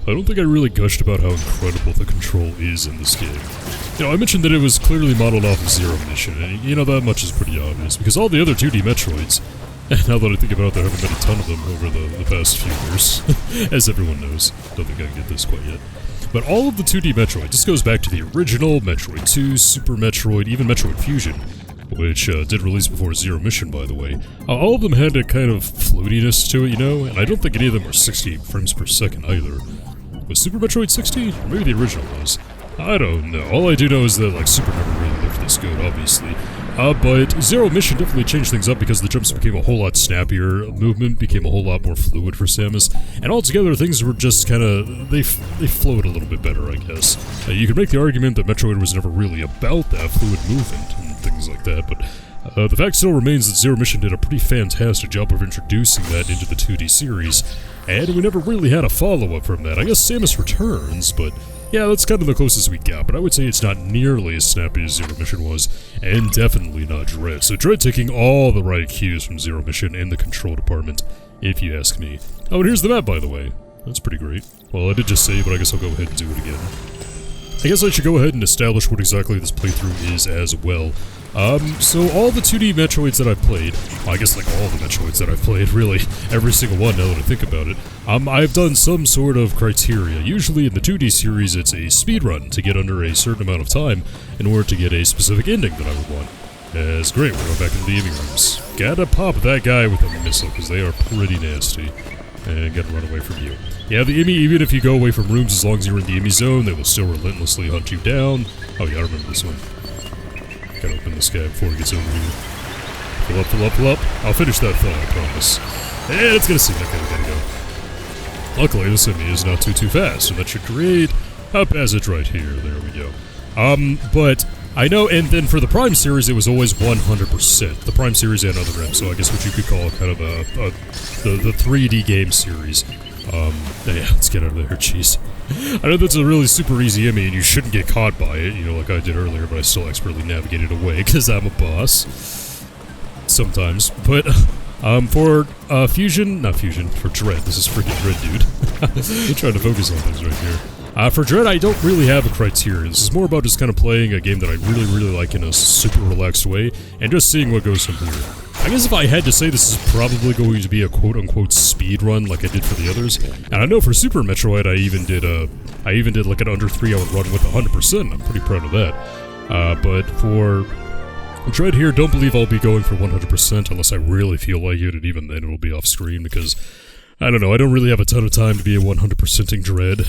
I don't think I really gushed about how incredible the control is in this game. You know, I mentioned that it was clearly modeled off of Zero Mission, and you know, that much is pretty obvious, because all the other 2D Metroids, and now that I think about it, there haven't been a ton of them over the past few years, as everyone knows. Don't think I can get this quite yet. But all of the 2D Metroid, this goes back to the original Metroid 2, Super Metroid, even Metroid Fusion, which did release before Zero Mission, by the way. All of them had a kind of floatiness to it, you know, and I don't think any of them were 60 frames per second either. Was Super Metroid 60? Or maybe the original was. I don't know. All I do know is that, like, Super never really looked this good, obviously. But Zero Mission definitely changed things up because the jumps became a whole lot snappier, movement became a whole lot more fluid for Samus, and altogether things were just kinda, they flowed a little bit better, I guess. You could make the argument that Metroid was never really about that fluid movement and things like that, but the fact still remains that Zero Mission did a pretty fantastic job of introducing that into the 2D series, and we never really had a follow-up from that. I guess Samus Returns, but yeah, that's kind of the closest we got, but I would say it's not nearly as snappy as Zero Mission was, and definitely not Dread. So Dread taking all the right cues from Zero Mission in the control department, if you ask me. Oh, and here's the map, by the way. That's pretty great. Well, I did just say, but I guess I'll go ahead and do it again. I guess I should go ahead and establish what exactly this playthrough is as well. So all the 2D Metroids that I've played, well, I guess like all the Metroids that I've played, really, every single one now that I think about it, I've done some sort of criteria. Usually in the 2D series it's a speedrun to get under a certain amount of time in order to get a specific ending that I would want. It's great, we're going back into the E.M.M.I rooms. Gotta pop that guy with a missile, because they are pretty nasty. And gotta run away from you. Yeah, the E.M.M.I, even if you go away from rooms, as long as you're in the E.M.M.I zone, they will still relentlessly hunt you down. Oh yeah, I remember this one. Gotta open this guy before he gets over here. Pull up, pull up, pull up. I'll finish that thought, I promise. And it's gonna see that guy, gotta go. Luckily, this E.M.M.I is not too fast, so that should create a passage right here. There we go. But I know, and then for the Prime series, it was always 100%. The Prime series and other M, so I guess what you could call kind of the 3D game series. Yeah, let's get out of there, jeez. I know that's a really super easy E.M.M.I, and you shouldn't get caught by it, you know, like I did earlier, but I still expertly navigated away, because I'm a boss. Sometimes. But, for, for Dread, this is freaking Dread, dude. I'm trying to focus on things right here. For Dread, I don't really have a criteria. This is more about just kind of playing a game that I really, really like in a super relaxed way, and just seeing what goes from here. I guess if I had to say, this is probably going to be a quote-unquote speed run like I did for the others. And I know for Super Metroid, I even did like an under 3 hour run with 100%. I'm pretty proud of that. But for Dread here, don't believe I'll be going for 100% unless I really feel like it, and even then it'll be off screen because I don't know, I don't really have a ton of time to be a 100%ing Dread.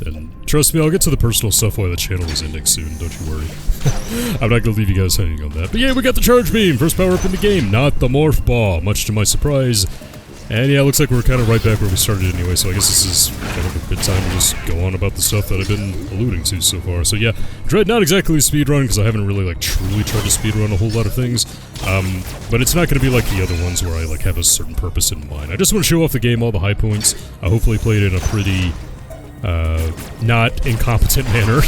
And trust me, I'll get to the personal stuff while the channel is ending soon, don't you worry. I'm not gonna leave you guys hanging on that. But yeah, we got the Charge Beam, first power up in the game, not the Morph Ball, much to my surprise. And yeah, it looks like we're kind of right back where we started anyway, so I guess this is kind of a good time to just go on about the stuff that I've been alluding to so far. So yeah, Dread, not exactly a speedrun, because I haven't really, like, truly tried to speedrun a whole lot of things. But it's not going to be like the other ones where I, like, have a certain purpose in mind. I just want to show off the game, all the high points. I hopefully played it in a pretty, not incompetent manner.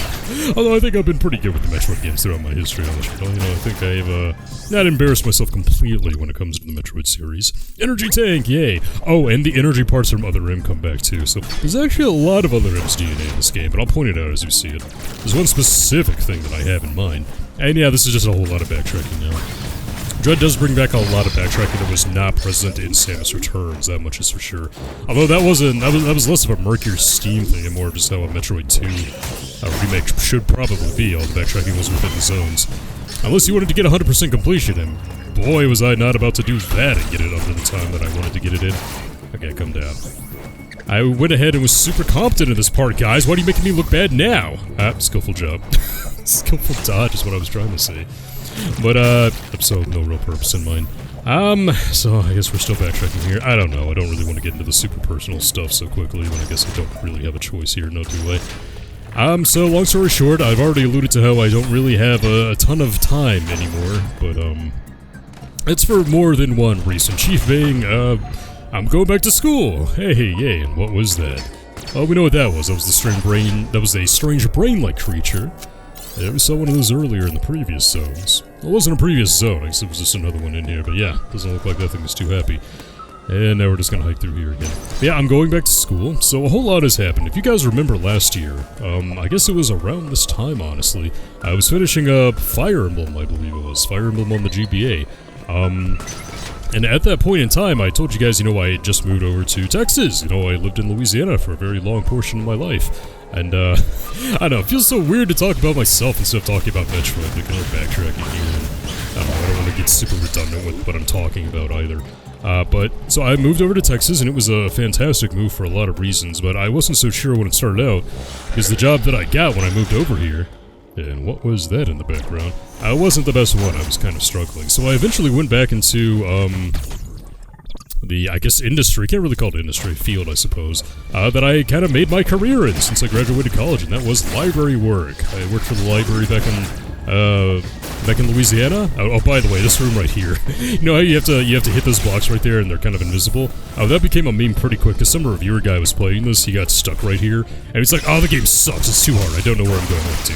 Although I think I've been pretty good with the Metroid games throughout my history on the channel. You know, I think I've, not embarrassed myself completely when it comes to the Metroid series. Energy Tank, yay! Oh, and the energy parts from other M come back too, so there's actually a lot of other M's DNA in this game, but I'll point it out as you see it. There's one specific thing that I have in mind, and yeah, this is just a whole lot of backtracking now. Dread does bring back a lot of backtracking that was not present in Samus Returns, that much is for sure. Although that was less of a Mercury Steam thing and more of just how a Metroid 2 remake should probably be. All the backtracking was within the zones. Unless you wanted to get 100% completion, and boy was I not about to do that and get it under the time that I wanted to get it in. Okay, come down. I went ahead and was super competent in this part, guys. Why are you making me look bad now? Skillful job. Skillful dodge is what I was trying to say. But, so no real purpose in mind. So I guess we're still backtracking here. I don't know, I don't really want to get into the super personal stuff so quickly, but I guess I don't really have a choice here, no delay. So long story short, I've already alluded to how I don't really have a ton of time anymore, but, it's for more than one reason. Chief being, I'm going back to school! Hey, yay, and what was that? Oh, we know what that was. That was a strange brain-like creature. Yeah, we saw one of those earlier in the previous zones. Well, it wasn't a previous zone, I guess it was just another one in here, but yeah, doesn't look like that thing was too happy. And now we're just gonna hike through here again. But yeah, I'm going back to school, so a whole lot has happened. If you guys remember last year, I guess it was around this time, honestly, I was finishing up Fire Emblem, I believe it was. Fire Emblem on the GBA. And at that point in time, I told you guys, I had just moved over to Texas. I lived in Louisiana for a very long portion of my life. And, I don't know, it feels so weird to talk about myself instead of talking about Metroid. Like, I'm backtracking here. And, I don't want to get super redundant with what I'm talking about either. So I moved over to Texas, and it was a fantastic move for a lot of reasons, but I wasn't so sure when it started out, because the job that I got when I moved over here, and what was that in the background? Wasn't the best one. I was kind of struggling. So I eventually went back into, the, I guess, industry, can't really call it industry, field, I suppose, that I kind of made my career in since I graduated college, and that was library work. I worked for the library back in Louisiana. Oh, by the way, this room right here, you know how you have to hit those blocks right there and they're kind of invisible? That became a meme pretty quick, because some reviewer guy was playing this, he got stuck right here, and he's like, oh, the game sucks, it's too hard, I don't know where I'm going up to.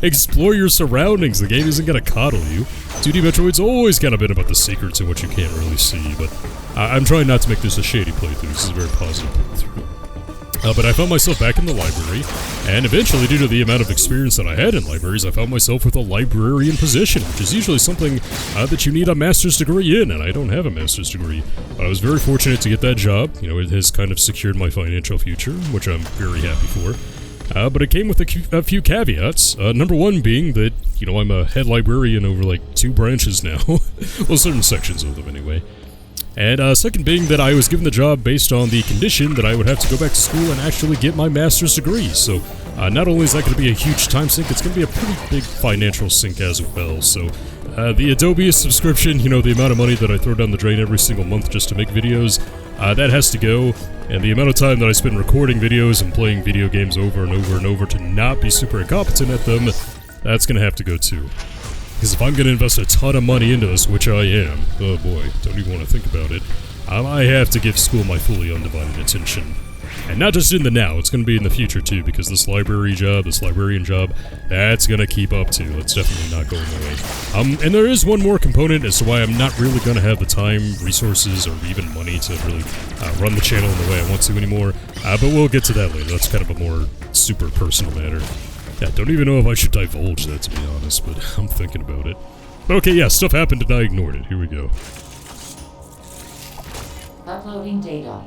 Explore your surroundings, the game isn't gonna coddle you. 2D Metroid's always kind of been about the secrets and what you can't really see, but I'm trying not to make this a shady playthrough. This is a very positive playthrough. But I found myself back in the library, and eventually, due to the amount of experience that I had in libraries, I found myself with a librarian position, which is usually something that you need a master's degree in, and I don't have a master's degree. But I was very fortunate to get that job. It has kind of secured my financial future, which I'm very happy for. But it came with a few caveats. Number one being that, I'm a head librarian over, like, 2 branches now. Well, certain sections of them, anyway. And second being that I was given the job based on the condition that I would have to go back to school and actually get my master's degree. So, not only is that going to be a huge time sink, it's going to be a pretty big financial sink as well. So, the Adobe subscription, the amount of money that I throw down the drain every single month just to make videos, that has to go. And the amount of time that I spend recording videos and playing video games over and over and over to not be super incompetent at them, that's going to have to go too. Because if I'm going to invest a ton of money into this, which I am, oh boy, don't even want to think about it, I have to give school my fully undivided attention. And not just in the now, it's going to be in the future too, because this librarian job, that's going to keep up too. That's definitely not going away. And there is one more component as to why I'm not really going to have the time, resources, or even money to really run the channel in the way I want to anymore. But we'll get to that later. That's kind of a more super personal matter. Yeah, don't even know if I should divulge that, to be honest, but I'm thinking about it. But okay, yeah, stuff happened and I ignored it. Here we go. Uploading data.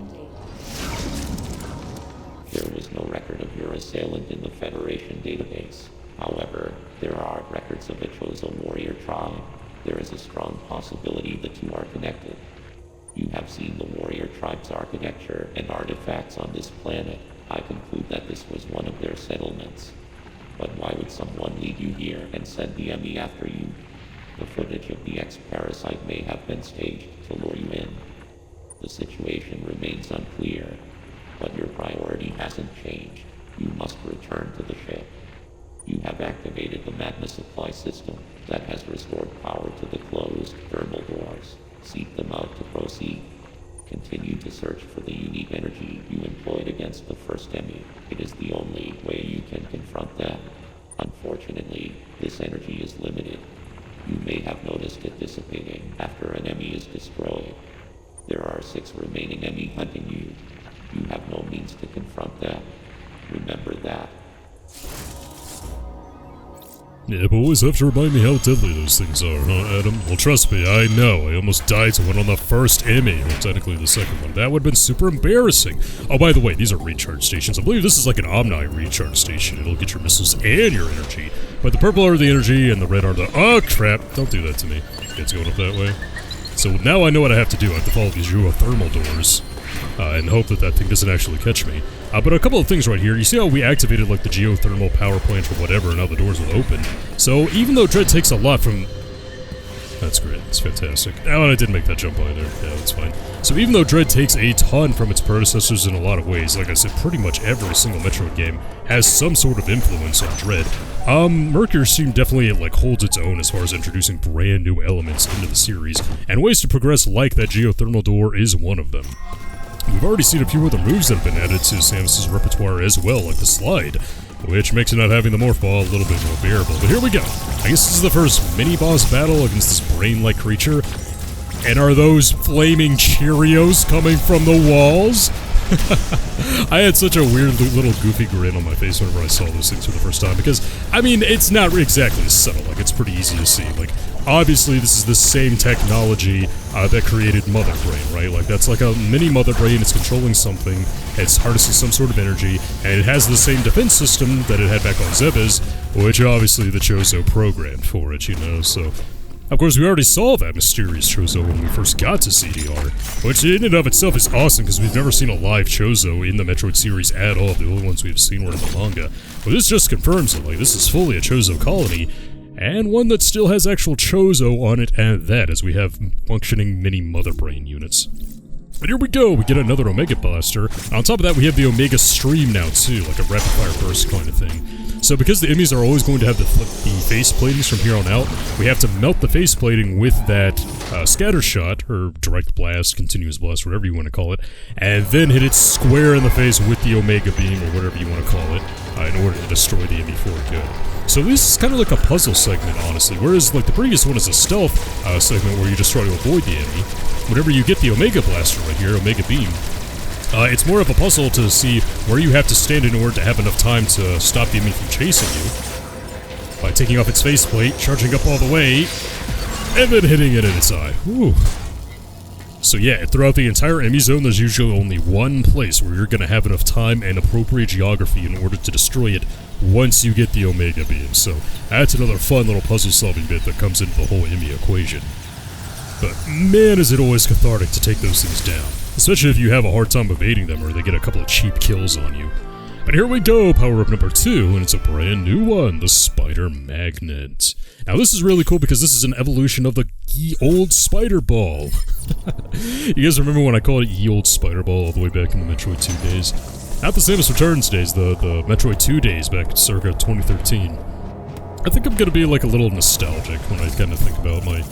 There was no record of your assailant in the Federation database. However, there are records of a chosen warrior tribe. There is a strong possibility the two are connected. You have seen the warrior tribe's architecture and artifacts on this planet. I conclude that this was one of their settlements. But why would someone lead you here and send the E.M.M.I after you? The footage of the X-Parasite may have been staged to lure you in. The situation remains unclear, but your priority hasn't changed. You must return to the ship. You have activated the magma supply system that has restored power to the closed thermal doors. Seek them out to proceed. Continue to search for the unique energy you employed against the first E.M.M.I. It is the only way you can confront them. Unfortunately, this energy is limited. You may have noticed it dissipating after an E.M.M.I is destroyed. There are 6 remaining E.M.M.I hunting you. You have no means to confront them. Remember that. Yeah, but always have to remind me how deadly those things are, huh, Adam? Well, trust me, I know. I almost died to one on the first E.M.M.I, well, technically the second one. That would have been super embarrassing. Oh, by the way, these are recharge stations. I believe this is like an Omni recharge station. It'll get your missiles and your energy. But the purple are the energy, and the red are the... Oh, crap! Don't do that to me. It's going up that way. So now I know what I have to do. I have to follow these geothermal doors. And hope that that thing doesn't actually catch me. But a couple of things right here. You see how we activated, like, the geothermal power plant or whatever, and now the doors will open. So, even though Dread takes a lot from... That's great. That's fantastic. Oh, and I didn't make that jump either. Yeah, that's fine. So, even though Dread takes a ton from its predecessors in a lot of ways, like I said, pretty much every single Metroid game has some sort of influence on Dread. Mercury Steam definitely, like, holds its own as far as introducing brand new elements into the series, and ways to progress like that geothermal door is one of them. We've already seen a few other moves that have been added to Samus's repertoire as well, like the slide, which makes it not having the morph ball a little bit more bearable. But here we go. I guess this is the first mini-boss battle against this brain-like creature. And are those flaming Cheerios coming from the walls? I had such a weird little goofy grin on my face whenever I saw those things for the first time, because, I mean, it's not exactly subtle, like, it's pretty easy to see. Like, obviously this is the same technology that created Mother Brain, right? Like, that's like a mini Mother Brain, it's controlling something, it's harnessing some sort of energy, and it has the same defense system that it had back on Zebes, which obviously the Chozo programmed for it, you know, so... Of course, we already saw that mysterious Chozo when we first got to CDR, which in and of itself is awesome because we've never seen a live Chozo in the Metroid series at all. The only ones we've seen were in the manga. But this just confirms it, like, this is fully a Chozo colony, and one that still has actual Chozo on it and that, as we have functioning mini Mother Brain units. But here we go, we get another Omega Blaster. And on top of that, we have the Omega Stream now too, like a rapid fire burst kind of thing. So because the E.M.M.Is are always going to have the face platings from here on out, we have to melt the face plating with that scatter shot, or direct blast, continuous blast, whatever you want to call it, and then hit it square in the face with the Omega Beam, or whatever you want to call it, in order to destroy the E.M.M.I for good. So this is kind of like a puzzle segment, honestly, whereas like the previous one is a stealth segment where you just try to avoid the E.M.M.I. Whenever you get the Omega Blaster right here, Omega Beam, it's more of a puzzle to see where you have to stand in order to have enough time to stop the E.M.M.I from chasing you. By taking off its faceplate, charging up all the way, and then hitting it in its eye. Whew. So yeah, throughout the entire E.M.M.I zone, there's usually only one place where you're going to have enough time and appropriate geography in order to destroy it once you get the Omega Beam. So that's another fun little puzzle-solving bit that comes into the whole E.M.M.I equation. But man, is it always cathartic to take those things down. Especially if you have a hard time evading them or they get a couple of cheap kills on you. But here we go, power-up number 2, and it's a brand new one, the Spider Magnet. Now this is really cool because this is an evolution of the ye old Spider Ball. You guys remember when I called it ye old Spider Ball all the way back in the Metroid 2 days? Not the Samus Returns days, the Metroid 2 days back circa 2013. I think I'm gonna be like a little nostalgic when I kind of think about my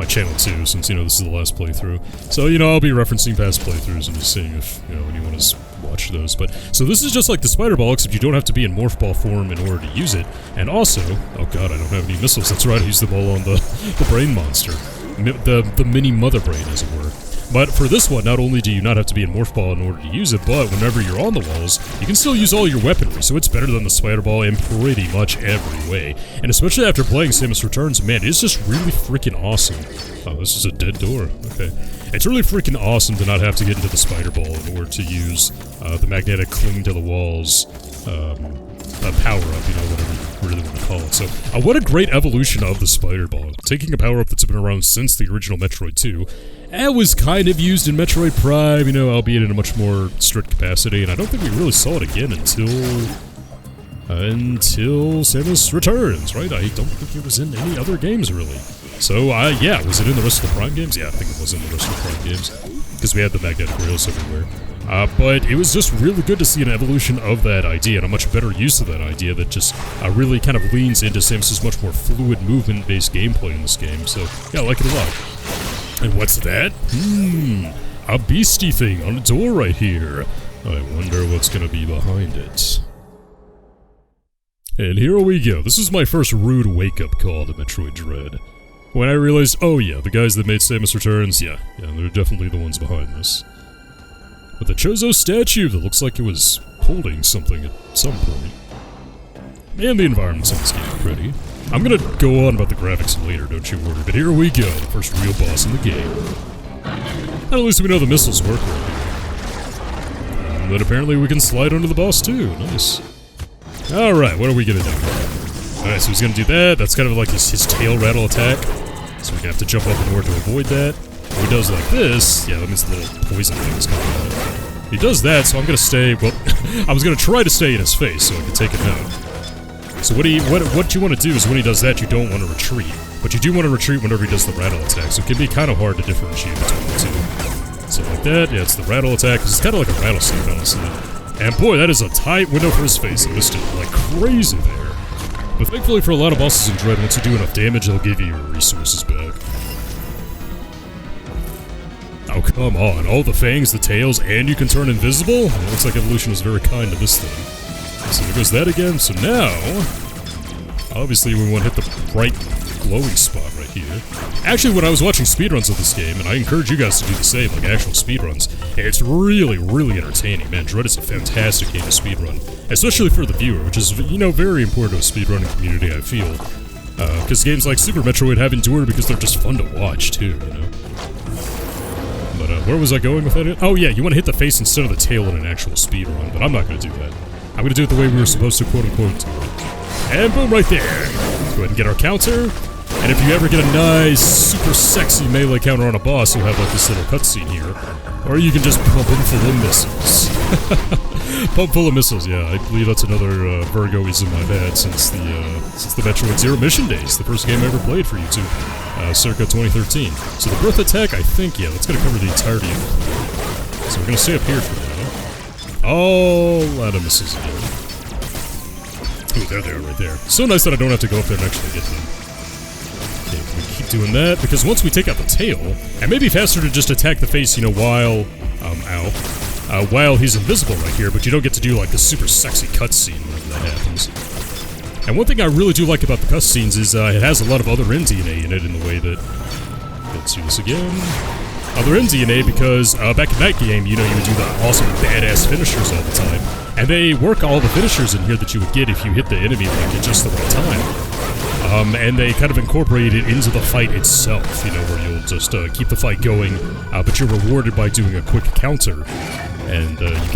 channel too, since, you know, this is the last playthrough. So, you know, I'll be referencing past playthroughs and just seeing if, you know, anyone has watched those. But, so this is just like the Spider Ball, except you don't have to be in Morph Ball form in order to use it. And also, oh god, I don't have any missiles, that's right, I used them all on the Brain Monster. The mini Mother Brain, as it were. But for this one, not only do you not have to be in Morph Ball in order to use it, but whenever you're on the walls, you can still use all your weaponry, so it's better than the Spider Ball in pretty much every way. And especially after playing Samus Returns, man, it's just really freaking awesome. Oh, this is a dead door. Okay. It's really freaking awesome to not have to get into the Spider Ball in order to use the magnetic cling to the walls power-up, you know, whatever you really want to call it. So, what a great evolution of the Spider Ball. Taking a power-up that's been around since the original Metroid 2, it was kind of used in Metroid Prime, you know, albeit in a much more strict capacity, and I don't think we really saw it again until Samus Returns, right? I don't think it was in any other games, really. So, yeah, was it in the rest of the Prime games? Yeah, I think it was in the rest of the Prime games, because we had the magnetic rails everywhere. But it was just really good to see an evolution of that idea, and a much better use of that idea that just really kind of leans into Samus's much more fluid movement-based gameplay in this game, so yeah, I like it a lot. And what's that? A beastie thing on the door right here. I wonder what's gonna be behind it. And here we go. This is my first rude wake-up call to Metroid Dread. When I realized, oh yeah, the guys that made Samus Returns, yeah, they're definitely the ones behind this. With a Chozo statue that looks like it was holding something at some point. And the environments in this game are pretty. I'm gonna go on about the graphics later, don't you worry, but here we go, the first real boss in the game. And at least we know the missiles work right here. And then apparently we can slide onto the boss too, nice. Alright, what are we gonna do? Alright, so he's gonna do that, that's kind of like his tail rattle attack. So we're gonna have to jump up in order to avoid that. If he does like this, yeah, that means the little poison thing is coming out. He does that, so I'm gonna stay, well, I was gonna try to stay in his face so I could take him out. So what you want to do is when he does that, you don't want to retreat. But you do want to retreat whenever he does the rattle attack, so it can be kind of hard to differentiate between the two. So like that, yeah, it's the rattle attack, because it's kind of like a rattlesnake, honestly. And boy, that is a tight window for his face, he missed it like crazy there. But thankfully for a lot of bosses in Dread, once you do enough damage, they'll give you your resources back. Oh, come on, all the fangs, the tails, and you can turn invisible? It looks like evolution was very kind to this thing. So there goes that again, so now, obviously we want to hit the right glowing spot right here. Actually, when I was watching speedruns of this game, and I encourage you guys to do the same, like actual speedruns, it's really, really entertaining. Man, Dread is a fantastic game to speedrun, especially for the viewer, which is, very important to a speedrunning community, I feel. Because games like Super Metroid have endured because they're just fun to watch, too, But, where was I going with that? Oh, yeah, you want to hit the face instead of the tail in an actual speedrun, but I'm not going to do that. I'm going to do it the way we were supposed to, quote-unquote, do it. And boom, right there. Let's go ahead and get our counter. And if you ever get a nice, super sexy melee counter on a boss, you'll have, like, this little cutscene here. Or you can just pump him full of missiles. Pump full of missiles, yeah. I believe that's another Virgo-ism I've had since the Metroid Zero Mission days, the first game I ever played for YouTube, circa 2013. So the Rattle Attack, I think, yeah, that's going to cover the entirety of it. So we're going to stay up here for now. Oh, a lot of missiles again. Ooh, there they are right there. So nice that I don't have to go up there and actually get them. Okay, we keep doing that, because once we take out the tail, it may be faster to just attack the face, while, while he's invisible right here, but you don't get to do, like, the super sexy cutscene whenever that happens. And one thing I really do like about the cutscenes is, it has a lot of other M DNA in it in the way that... Let's do this again. Other M DNA because, back in that game, you would do the awesome badass finishers all the time. And they work all the finishers in here that you would get if you hit the enemy, like, at just the right time. And they kind of incorporate it into the fight itself, where you'll just keep the fight going, but you're rewarded by doing a quick counter, and you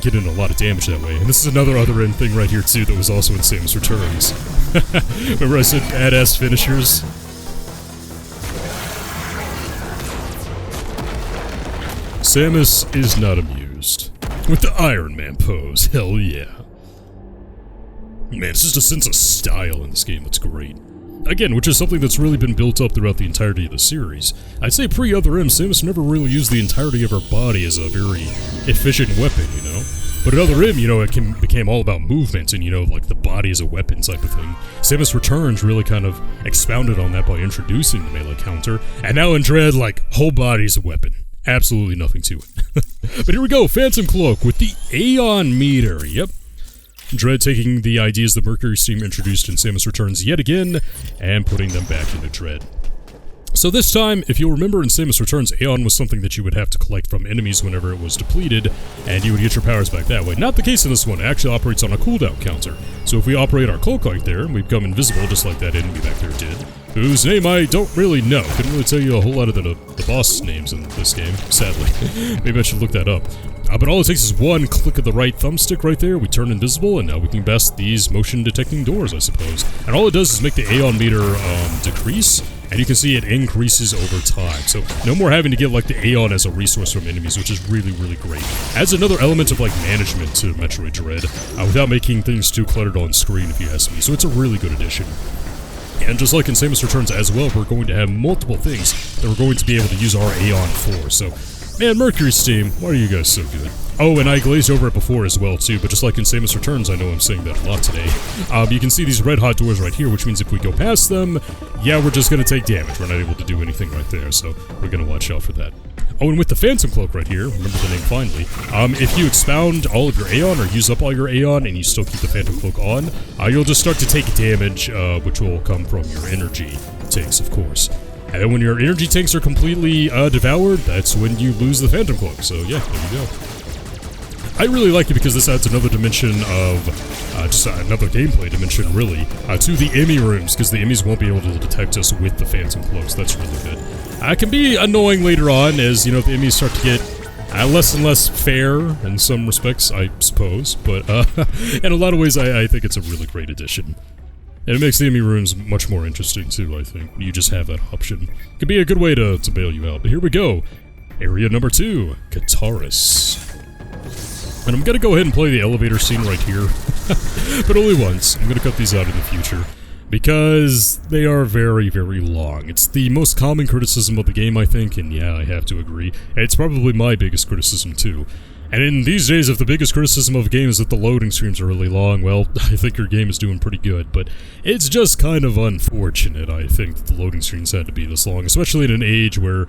get in a lot of damage that way. And this is another other end thing right here, too, that was also in Samus Returns. Remember I said badass finishers? Samus is not amused. With the Iron Man pose, hell yeah. Man, it's just a sense of style in this game that's great. Again, which is something that's really been built up throughout the entirety of the series. I'd say pre-Other M, Samus never really used the entirety of her body as a very efficient weapon, But in Other M, it became all about movement and, like the body as a weapon type of thing. Samus Returns really kind of expounded on that by introducing the melee counter. And now in Dread, like, whole body's a weapon. Absolutely nothing to it. But here we go, Phantom Cloak with the Aeon Meter, yep. Dread taking the ideas that Mercury Steam introduced in Samus Returns yet again, and putting them back into Dread. So this time, if you'll remember in Samus Returns, Aeon was something that you would have to collect from enemies whenever it was depleted, and you would get your powers back that way. Not the case in this one, it actually operates on a cooldown counter. So if we operate our Cloak like there, we become invisible just like that enemy back there did, whose name I don't really know. Couldn't really tell you a whole lot of the boss names in this game, sadly. Maybe I should look that up. But all it takes is one click of the right thumbstick right there, we turn invisible, and now we can best these motion-detecting doors, I suppose. And all it does is make the Aeon meter decrease, and you can see it increases over time. So no more having to get, like, the Aeon as a resource from enemies, which is really, really great. Adds another element of, like, management to Metroid Dread, without making things too cluttered on screen, if you ask me. So it's a really good addition. And just like in Samus Returns as well, we're going to have multiple things that we're going to be able to use our Aeon for. So, man, Mercury Steam, why are you guys so good? Oh, and I glazed over it before as well, too, but just like in Samus Returns, I know I'm saying that a lot today. You can see these red hot doors right here, which means if we go past them, yeah, we're just going to take damage. We're not able to do anything right there, so we're going to watch out for that. Oh, and with the Phantom Cloak right here, remember the name finally, if you expound all of your Aeon or use up all your Aeon and you still keep the Phantom Cloak on, you'll just start to take damage, which will come from your energy tanks, of course. And then when your energy tanks are completely devoured, that's when you lose the Phantom Cloak. So yeah, there you go. I really like it because this adds another dimension of, just another gameplay dimension, really, to the E.M.M.I rooms, because the E.M.M.Is won't be able to detect us with the Phantom Cloaks. That's really good. It can be annoying later on as, the E.M.M.Is start to get less and less fair in some respects, I suppose, but in a lot of ways, I think it's a really great addition. And it makes the E.M.M.I rooms much more interesting, too, I think. You just have that option. Could be a good way to bail you out. But here we go. Area number 2, Kataris. And I'm gonna go ahead and play the elevator scene right here. But only once. I'm gonna cut these out in the future. Because they are very, very long. It's the most common criticism of the game, I think, and yeah, I have to agree. It's probably my biggest criticism, too. And in these days, if the biggest criticism of a game is that the loading screens are really long, well, I think your game is doing pretty good, but it's just kind of unfortunate, I think, that the loading screens had to be this long, especially in an age where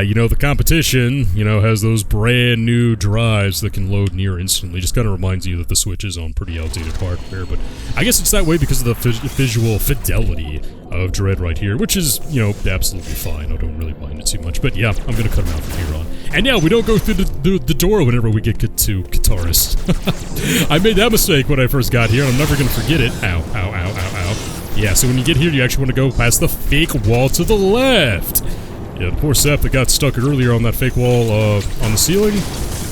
You know, the competition, you know, has those brand new drives that can load near instantly. Just kind of reminds you that the Switch is on pretty outdated hardware, but I guess it's that way because of the visual fidelity of Dread right here, which is, you know, absolutely fine. I don't really mind it too much, but yeah, I'm gonna cut him out from here on. And yeah, we don't go through the door whenever we get to Guitarist. I made that mistake when I first got here, and I'm never gonna forget it. Ow, ow, ow, ow, ow. Yeah, so when you get here, you actually want to go past the fake wall to the left. Yeah, the poor sap that got stuck earlier on that fake wall on the ceiling,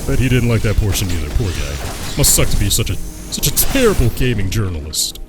bet he didn't like that portion either. Poor guy. Must suck to be such a terrible gaming journalist.